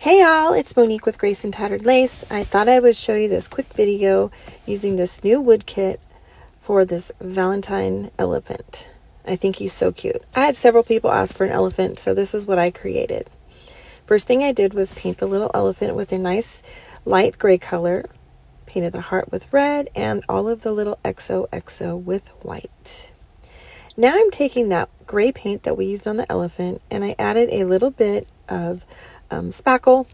Hey y'all, it's Monique with Grace and Tattered Lace. I thought I would show you this quick video using this new wood kit for this Valentine elephant. I think he's so cute. I had several people ask for an elephant, so this is what I created. First thing I did was paint the little elephant with a nice light gray color. Painted the heart with red and all of the little XOXO with white. Now I'm taking that gray paint that we used on the elephant and I added a little bit of spackle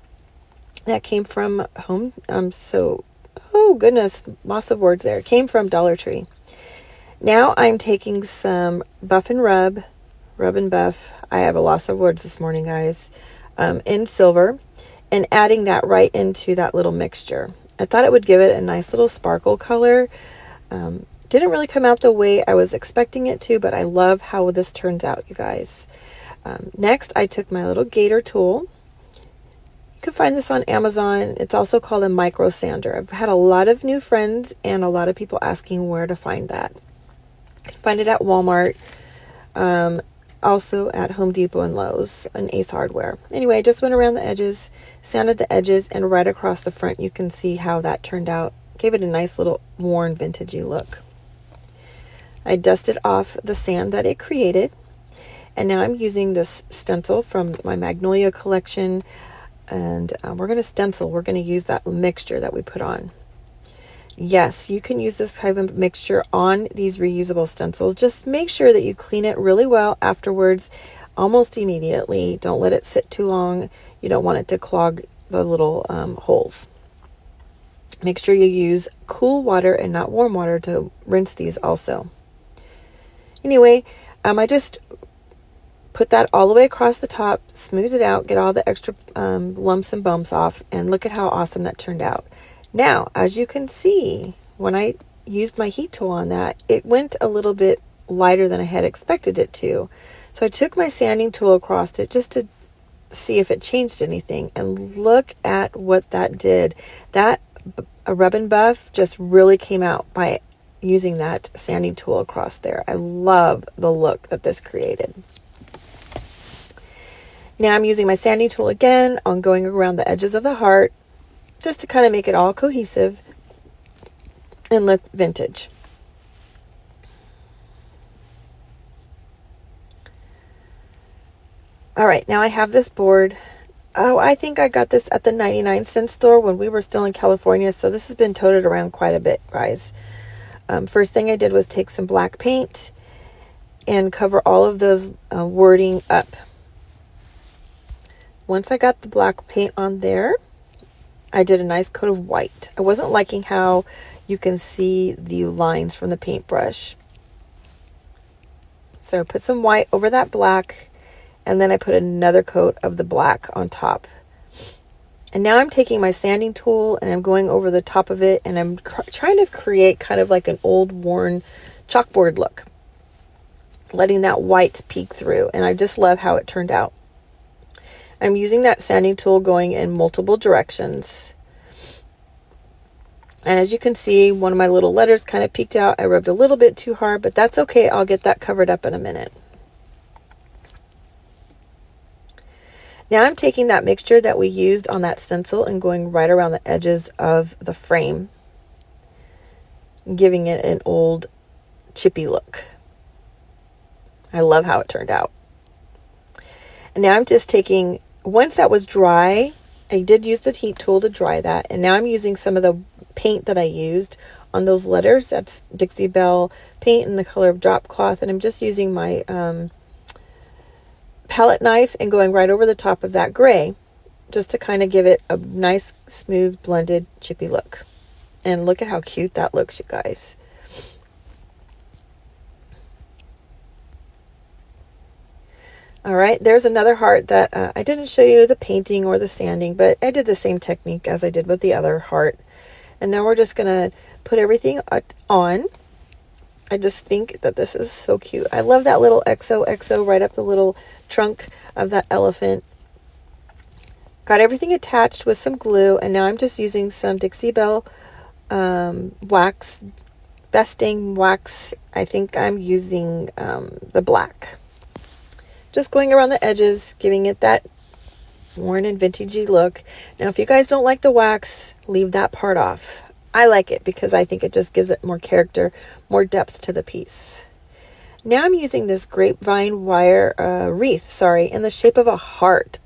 that came from home. Oh goodness, lots of words there. Came from Dollar Tree. Now I'm taking some buff and rub and buff. I have a loss of words this morning, guys, in silver, and adding that right into that little mixture. I thought it would give it a nice little sparkle color. Didn't really come out the way I was expecting it to, but I love how this turns out, you guys. Next, I took my little gator tool. You can find this on Amazon. It's also called a micro sander. I've had a lot of new friends and a lot of people asking where to find that. You can find it at Walmart, also at Home Depot and Lowe's and Ace Hardware. Anyway, I just went around the edges, sanded the edges, and right across the front you can see how that turned out. Gave it a nice little worn vintagey look. I dusted off the sand that it created, and now I'm using this stencil from my Magnolia collection, and we're going to stencil. We're going to use that mixture that we put on. Yes, you can use this type of mixture on these reusable stencils. Just make sure that you clean it really well afterwards, almost immediately. Don't let it sit too long. You don't want it to clog the little holes. Make sure you use cool water and not warm water to rinse these also. Anyway, I just put that all the way across the top, smooth it out, get all the extra lumps and bumps off, and look at how awesome that turned out. Now, as you can see, when I used my heat tool on that, it went a little bit lighter than I had expected it to. So I took my sanding tool across it just to see if it changed anything, and look at what that did. That rub and buff just really came out by using that sanding tool across there. I love the look that this created. Now I'm using my sanding tool again on going around the edges of the heart just to kind of make it all cohesive and look vintage. All right, now I have this board. Oh, I think I got this at the 99-cent store when we were still in California, so this has been toted around quite a bit, guys. First thing I did was take some black paint and cover all of those wording up. Once I got the black paint on there, I did a nice coat of white. I wasn't liking how you can see the lines from the paintbrush. So I put some white over that black, and then I put another coat of the black on top. And now I'm taking my sanding tool and I'm going over the top of it, and I'm trying to create kind of like an old worn chalkboard look, letting that white peek through, and I just love how it turned out. I'm using that sanding tool going in multiple directions. And as you can see, one of my little letters kind of peeked out. I rubbed a little bit too hard, but that's okay. I'll get that covered up in a minute. Now I'm taking that mixture that we used on that stencil and going right around the edges of the frame, giving it an old chippy look. I love how it turned out. And now I'm just taking, once that was dry, I did use the heat tool to dry that, and now I'm using some of the paint that I used on those letters. That's Dixie Belle paint in the color of drop cloth, and I'm just using my palette knife and going right over the top of that gray just to kind of give it a nice smooth blended chippy look. And look at how cute that looks, you guys. All right, there's another heart that I didn't show you the painting or the sanding, but I did the same technique as I did with the other heart. And now we're just going to put everything on. I just think that this is so cute. I love that little XOXO right up the little trunk of that elephant. Got everything attached with some glue, and now I'm just using some Dixie Belle wax, besting wax. I think I'm using the black. Just going around the edges, giving it that worn and vintagey look. Now, if you guys don't like the wax, leave that part off. I like it because I think it just gives it more character, more depth to the piece. Now I'm using this grapevine wire wreath, in the shape of a heart.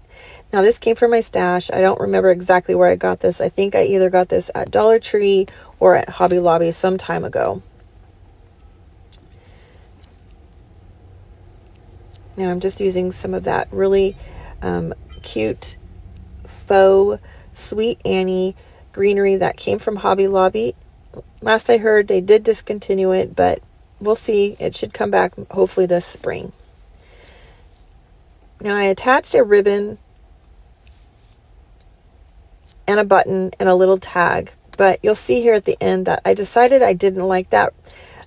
Now this came from my stash. I don't remember exactly where I got this. I think I either got this at Dollar Tree or at Hobby Lobby some time ago. Now I'm just using some of that really cute faux Sweet Annie greenery that came from Hobby Lobby. Last I heard they did discontinue it, but we'll see. It should come back hopefully this spring. Now I attached a ribbon and a button and a little tag, but you'll see here at the end that I decided I didn't like that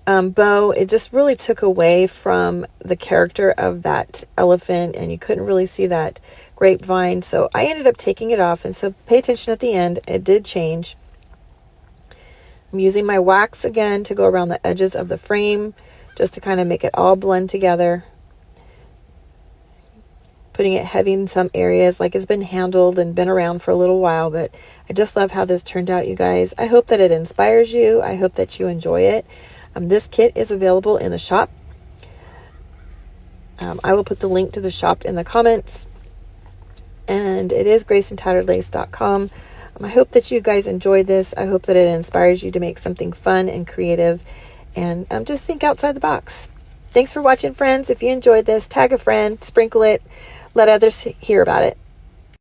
bow. It just really took away from the character of that elephant, and you couldn't really see that grapevine, so I ended up taking it off. And so pay attention at the end, it did change. I'm using my wax again to go around the edges of the frame just to kind of make it all blend together, putting it heavy in some areas, like it's been handled and been around for a little while. But I just love how this turned out, you guys. I hope that it inspires you. I hope that you enjoy it. This kit is available in the shop. I will put the link to the shop in the comments, and it is graceandtatteredlace.com. I hope that you guys enjoyed this. I hope that it inspires you to make something fun and creative, and just think outside the box. Thanks for watching, friends. If you enjoyed this, tag a friend, sprinkle it, let others hear about it.